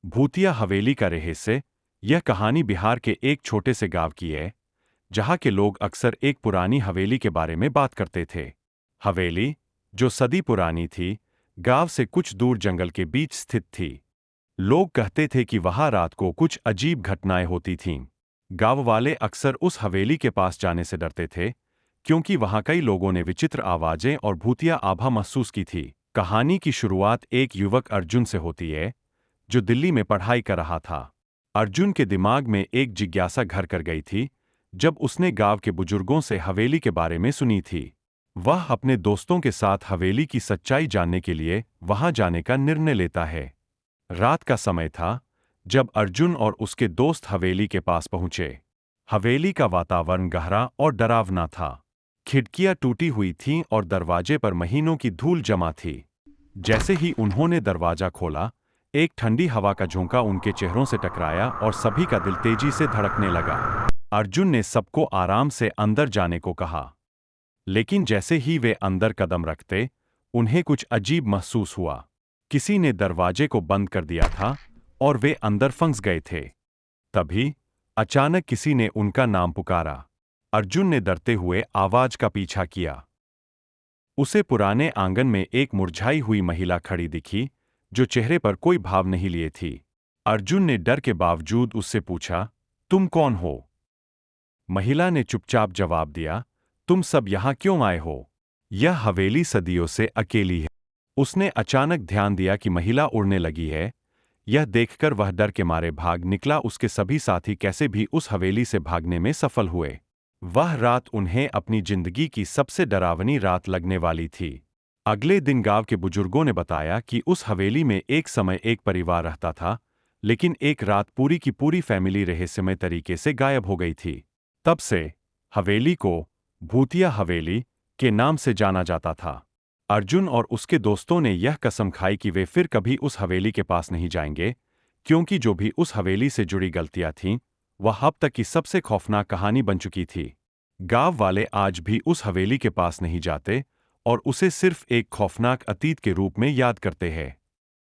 भूतिया हवेली का रहस्य। यह कहानी बिहार के एक छोटे से गांव की है, जहां के लोग अक्सर एक पुरानी हवेली के बारे में बात करते थे। हवेली, जो सदी पुरानी थी, गांव से कुछ दूर जंगल के बीच स्थित थी। लोग कहते थे कि वहां रात को कुछ अजीब घटनाएं होती थीं। गांव वाले अक्सर उस हवेली के पास जाने से डरते थे, क्योंकि वहां कई लोगों ने विचित्र आवाजें और भूतिया आभा महसूस की थी। कहानी की शुरुआत एक युवक अर्जुन से होती है, जो दिल्ली में पढ़ाई कर रहा था। अर्जुन के दिमाग में एक जिज्ञासा घर कर गई थी, जब उसने गांव के बुजुर्गों से हवेली के बारे में सुनी थी। वह अपने दोस्तों के साथ हवेली की सच्चाई जानने के लिए वहां जाने का निर्णय लेता है। रात का समय था, जब अर्जुन और उसके दोस्त हवेली के पास पहुंचे। हवेली का वातावरण गहरा और डरावना था। खिड़कियां टूटी हुई थीं और दरवाजे पर महीनों की धूल जमा थी। जैसे ही उन्होंने दरवाजा खोला, एक ठंडी हवा का झोंका उनके चेहरों से टकराया और सभी का दिल तेजी से धड़कने लगा। अर्जुन ने सबको आराम से अंदर जाने को कहा, लेकिन जैसे ही वे अंदर कदम रखते, उन्हें कुछ अजीब महसूस हुआ। किसी ने दरवाजे को बंद कर दिया था और वे अंदर फंस गए थे। तभी अचानक किसी ने उनका नाम पुकारा। अर्जुन ने डरते हुए आवाज का पीछा किया। उसे पुराने आंगन में एक मुरझाई हुई महिला खड़ी दिखी, जो चेहरे पर कोई भाव नहीं लिए थी। अर्जुन ने डर के बावजूद उससे पूछा, तुम कौन हो? महिला ने चुपचाप जवाब दिया, तुम सब यहाँ क्यों आए हो? यह हवेली सदियों से अकेली है। उसने अचानक ध्यान दिया कि महिला उड़ने लगी है। यह देखकर वह डर के मारे भाग निकला। उसके सभी साथी कैसे भी उस हवेली से भागने में सफल हुए। वह रात उन्हें अपनी जिंदगी की सबसे डरावनी रात लगने वाली थी। अगले दिन गांव के बुजुर्गों ने बताया कि उस हवेली में एक समय एक परिवार रहता था, लेकिन एक रात पूरी की पूरी फैमिली रहस्यमय तरीके से गायब हो गई थी। तब से हवेली को भूतिया हवेली के नाम से जाना जाता था। अर्जुन और उसके दोस्तों ने यह कसम खाई कि वे फिर कभी उस हवेली के पास नहीं जाएंगे, क्योंकि जो भी उस हवेली से जुड़ी गलतियां थीं, वह अब तक की सबसे खौफनाक कहानी बन चुकी थी। गांव वाले आज भी उस हवेली के पास नहीं जाते और उसे सिर्फ एक खौफनाक अतीत के रूप में याद करते हैं।